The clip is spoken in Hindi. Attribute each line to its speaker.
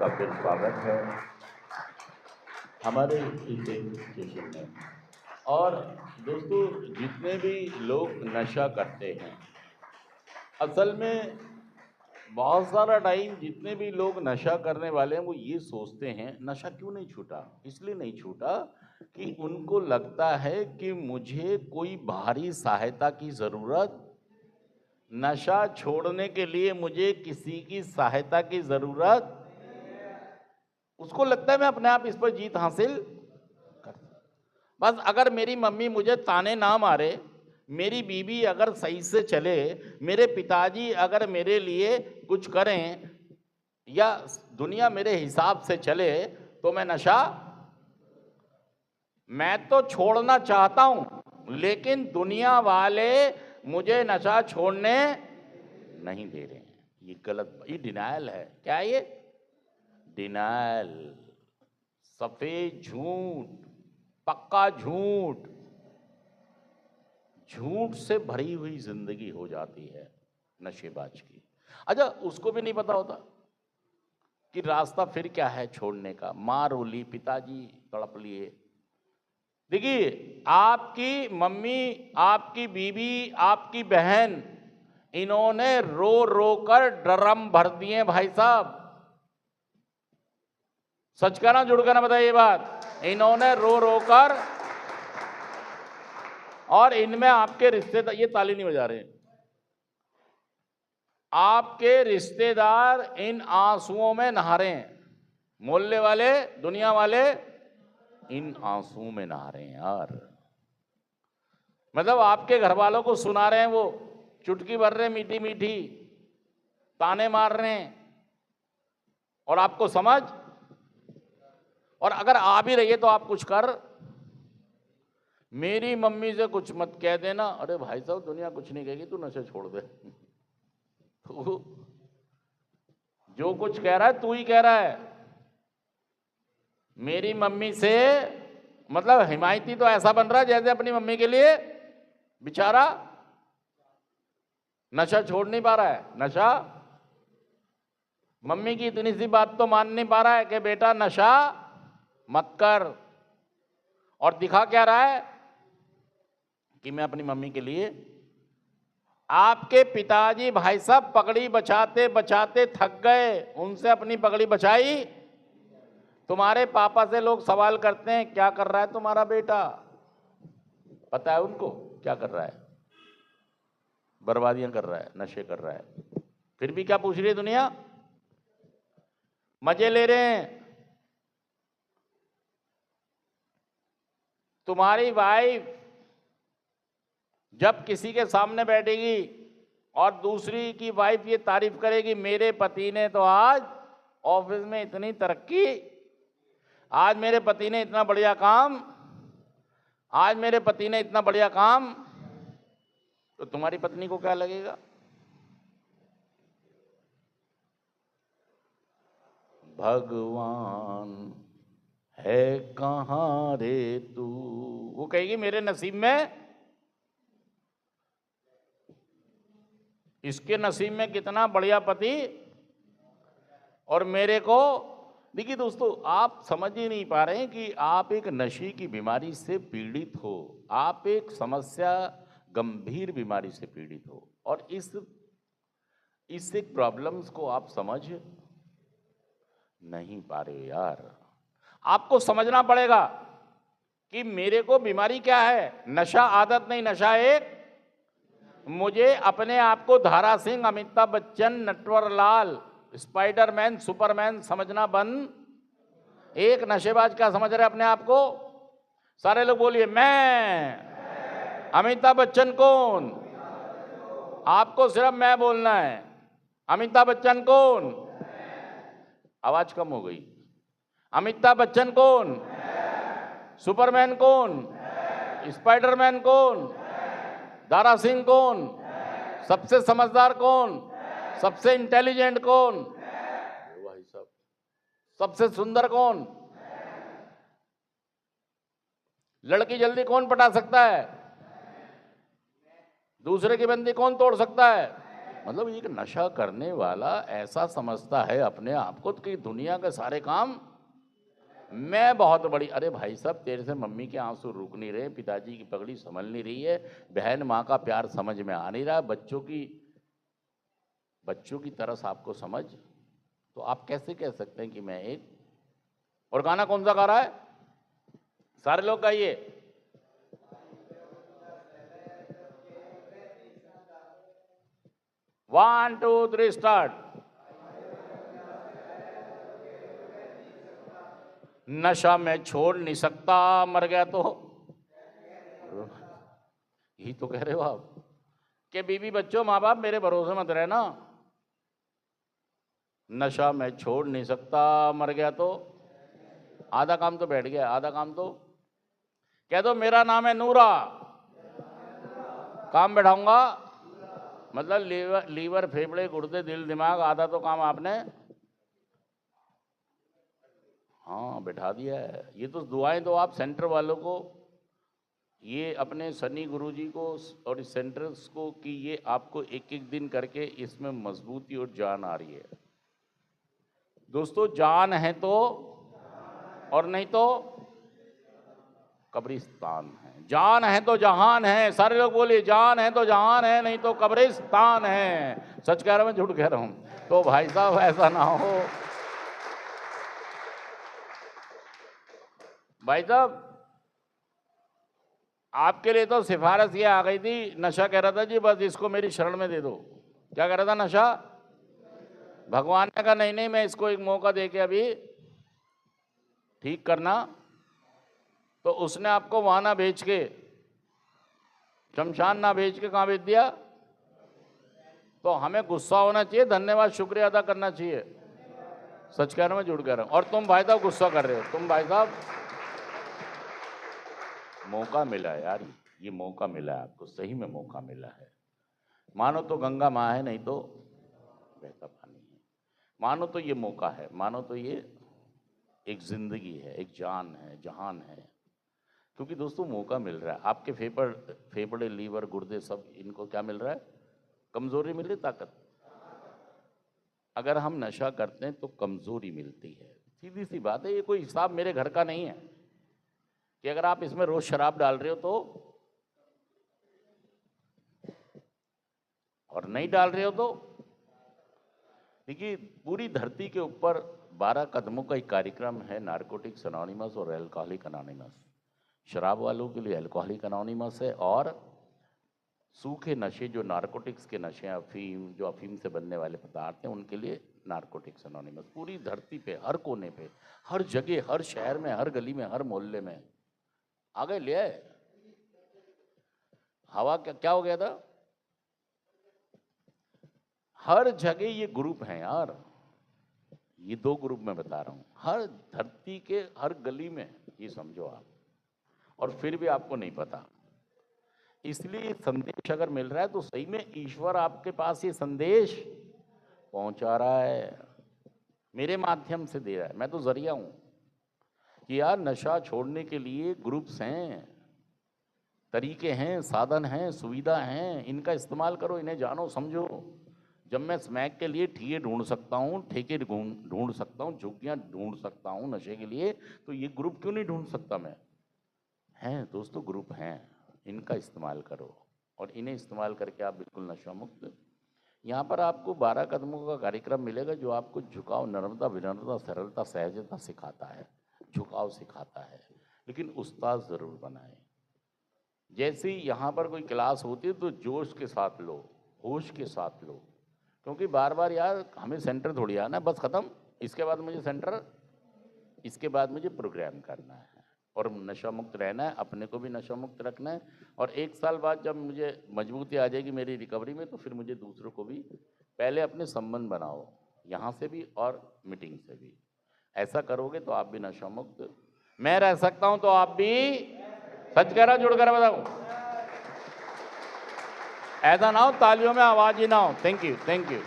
Speaker 1: आपका फिर स्वागत है हमारे इस स्टेशन में। और दोस्तों, जितने भी लोग नशा करते हैं, असल में बहुत सारा टाइम जितने भी लोग नशा करने वाले हैं वो ये सोचते हैं नशा क्यों नहीं छूटा। इसलिए नहीं छूटा कि उनको लगता है कि मुझे कोई बाहरी सहायता की ज़रूरत, नशा छोड़ने के लिए मुझे किसी की सहायता की ज़रूरत, उसको लगता है मैं अपने आप इस पर जीत हासिल कर। बस अगर मेरी मम्मी मुझे ताने ना मारे, मेरी बीवी अगर सही से चले, मेरे पिताजी अगर मेरे लिए कुछ करें, या दुनिया मेरे हिसाब से चले, तो मैं तो छोड़ना चाहता हूं, लेकिन दुनिया वाले मुझे नशा छोड़ने नहीं दे रहे हैं। ये गलत, ये डिनायल है। क्या है ये? डिनायल, सफेद झूठ, पक्का झूठ। झूठ से भरी हुई जिंदगी हो जाती है नशेबाज की। अच्छा, उसको भी नहीं पता होता कि रास्ता फिर क्या है छोड़ने का। माँ रो ली, पिताजी तड़प लिए। देखिए, आपकी मम्मी, आपकी बीवी, आपकी बहन, इन्होंने रो रो कर ड्रम भर दिए भाई साहब। सच कहना झूठ कहना बताइए ये बात। इन्होंने रो रो कर, और इनमें आपके रिश्तेदार, ये ताली नहीं बजा रहे, आपके रिश्तेदार इन आंसुओं में नहा रहे हैं। मोहल्ले वाले, दुनिया वाले इन आंसुओं में नहा रहे हैं यार। मतलब आपके घर वालों को सुना रहे हैं, वो चुटकी भर रहे हैं मीठी मीठी, ताने मार रहे हैं, और आपको समझ। और अगर आ भी रही है तो आप कुछ कर। मेरी मम्मी से कुछ मत कह देना। अरे भाई साहब, दुनिया कुछ नहीं कहेगी, तू नशे छोड़ दे। तो जो कुछ कह रहा है तू ही कह रहा है। मेरी मम्मी से मतलब हिमायती तो ऐसा बन रहा है जैसे अपनी मम्मी के लिए बेचारा नशा छोड़ नहीं पा रहा है। नशा, मम्मी की इतनी सी बात तो मान नहीं पा रहा है कि बेटा नशा मत कर। और दिखा क्या रहा है कि मैं अपनी मम्मी के लिए। आपके पिताजी भाई साहब पगड़ी बचाते बचाते थक गए, उनसे अपनी पगड़ी बचाई। तुम्हारे पापा से लोग सवाल करते हैं क्या कर रहा है तुम्हारा बेटा। पता है उनको क्या कर रहा है? बर्बादियां कर रहा है, नशे कर रहा है। फिर भी क्या पूछ रही है दुनिया? मजे ले रहे हैं। तुम्हारी वाइफ जब किसी के सामने बैठेगी और दूसरी की वाइफ ये तारीफ करेगी, मेरे पति ने तो आज ऑफिस में इतनी तरक्की, आज मेरे पति ने इतना बढ़िया काम, आज मेरे पति ने इतना बढ़िया काम, तो तुम्हारी पत्नी को क्या लगेगा? भगवान है कहां रे तू, वो कहेगी मेरे नसीब में, इसके नसीब में कितना बढ़िया पति, और मेरे को। देखिए दोस्तों, आप समझ ही नहीं पा रहे हैं कि आप एक नशे की बीमारी से पीड़ित हो, आप एक समस्या, गंभीर बीमारी से पीड़ित हो, और इस एक प्रॉब्लम्स को आप समझ नहीं पा रहे यार। आपको समझना पड़ेगा कि मेरे को बीमारी क्या है। नशा आदत नहीं, नशा एक, मुझे अपने आप को धारा सिंह, अमिताभ बच्चन, नटवरलाल, स्पाइडरमैन, सुपरमैन समझना बंद। एक नशेबाज क्या समझ रहे अपने आप को? सारे लोग बोलिए मैं। अमिताभ बच्चन कौन? आपको सिर्फ मैं बोलना है। अमिताभ बच्चन कौन? आवाज कम हो गई। अमिताभ बच्चन कौन? सुपरमैन कौन? स्पाइडरमैन कौन? दारा सिंह कौन? सबसे समझदार कौन? सबसे इंटेलिजेंट कौन? भाई साहब, सबसे सुंदर कौन? लड़की जल्दी कौन पटा सकता है? दूसरे की बंदी कौन तोड़ सकता है? मतलब एक नशा करने वाला ऐसा समझता है अपने आप को कि दुनिया के सारे काम मैं बहुत बड़ी। अरे भाई साहब, तेरे से मम्मी के आंसू रुक नहीं रहे, पिताजी की पगड़ी संभल नहीं रही है, बहन माँ का प्यार समझ में आ नहीं रहा, बच्चों की तरस आपको समझ, तो आप कैसे कह सकते हैं कि मैं एक। और गाना कौन सा गा रहा है? सारे लोग गाइए। One two three start. नशा मैं छोड़ नहीं सकता, मर गया तो। यही तो कह रहे हो आप कि बीवी बच्चों माँ बाप मेरे भरोसे मत रहना। नशा मैं छोड़ नहीं सकता, मर गया तो। आधा काम तो बैठ गया, आधा काम तो कह दो मेरा नाम है नूरा, काम बैठाऊंगा। मतलब लीवर फेफड़े गुर्दे दिल दिमाग आधा तो काम आपने हाँ बैठा दिया है। ये तो दुआएं तो आप सेंटर वालों को, ये अपने सनी गुरुजी को और इस सेंटर्स को कि ये आपको एक एक दिन करके इसमें मजबूती और जान आ रही है। दोस्तों जान है तो, और नहीं तो कब्रिस्तान है। जान है तो जहान है। सारे लोग बोलिए जान है तो जहान है, नहीं तो कब्रिस्तान है। सच कह रहा हूं, मैं झूठ कह रहा हूं? तो भाई साहब ऐसा ना हो। भाई साहब आपके लिए तो सिफारिश ये आ गई थी, नशा कह रहा था जी बस इसको मेरी शरण में दे दो। क्या कह रहा था? नशा। भगवान ने कहा नहीं नहीं, मैं इसको एक मौका दे के अभी ठीक करना। तो उसने आपको वहां ना भेज के, शमशान ना भेज के कहां भेज दिया? तो हमें गुस्सा होना चाहिए, धन्यवाद शुक्रिया अदा करना चाहिए। सच कह रहा हूं, मैं झूठ कह रहा हूं? और तुम भाई साहब गुस्सा कर रहे हो। तुम भाई साहब, मौका मिला है यार, ये मौका मिला है आपको, सही में मौका मिला है। मानो तो गंगा माँ है, नहीं तो बहता पानी है। मानो तो ये मौका है, मानो तो ये एक जिंदगी है, एक जान है, जहान है। क्योंकि दोस्तों मौका मिल रहा है। आपके फेफड़े लीवर गुर्दे सब, इनको क्या मिल रहा है? कमजोरी मिल रही, ताकत। अगर हम नशा करते हैं तो कमजोरी मिलती है, सीधी सी बात है। ये कोई हिसाब मेरे घर का नहीं है कि अगर आप इसमें रोज शराब डाल रहे हो तो, और नहीं डाल रहे हो तो। देखिए पूरी धरती के ऊपर 12 कदमों का एक कार्यक्रम है, नारकोटिक्स अनोनिमस और एल्कोहलिक अनोनिमस। शराब वालों के लिए एल्कोहलिक अनोनिमस है, और सूखे नशे जो नारकोटिक्स के नशे, अफीम, जो अफीम से बनने वाले पदार्थ हैं, उनके लिए नारकोटिक्स अनोनिमस। पूरी धरती पे हर कोने पे, हर जगह, हर शहर में, हर गली में, हर मोहल्ले में आ गए। ले आए हवा। क्या हो गया था? हर जगह ये ग्रुप हैं यार, ये 2 ग्रुप में बता रहा हूं, हर धरती के हर गली में, ये समझो आप। और फिर भी आपको नहीं पता। इसलिए संदेश अगर मिल रहा है तो सही में ईश्वर आपके पास ये संदेश पहुंचा रहा है, मेरे माध्यम से दे रहा है। मैं तो जरिया हूं कि यार नशा छोड़ने के लिए ग्रुप्स हैं, तरीके हैं, साधन हैं, सुविधा हैं, इनका इस्तेमाल करो, इन्हें जानो समझो। जब मैं स्मैक के लिए ठिए ढूंढ सकता हूँ, ठेके ढूंढ सकता हूँ, झुग्गियाँ ढूंढ सकता हूँ नशे के लिए, तो ये ग्रुप क्यों नहीं ढूंढ सकता मैं? हैं दोस्तों, ग्रुप हैं, इनका इस्तेमाल करो और इन्हें इस्तेमाल करके आप बिल्कुल नशा मुक्त। यहाँ पर आपको 12 कदमों का कार्यक्रम मिलेगा जो आपको झुकाव, नर्मता, विनम्रता, सरलता, सहजता सिखाता है, झुकाव सिखाता है। लेकिन उस्ताद ज़रूर बनाए। जैसे ही यहाँ पर कोई क्लास होती है तो जोश के साथ लो, होश के साथ लो, क्योंकि बार बार यार हमें सेंटर थोड़ी आना है, बस ख़त्म, इसके बाद मुझे सेंटर, इसके बाद मुझे प्रोग्राम करना है और नशा मुक्त रहना है, अपने को भी नशा मुक्त रखना है। और 1 साल बाद जब मुझे मजबूती आ जाएगी मेरी रिकवरी में, तो फिर मुझे दूसरों को भी, पहले अपने संबंध बनाओ, यहाँ से भी और मीटिंग से भी। ऐसा करोगे तो आप भी नशा मुक्त, मैं रह सकता हूँ तो आप भी। सच कह रहा हूँ, जुड़ कर बताऊँ? ऐसा ना हो तालियों में आवाज ही ना हो। Thank you, thank you.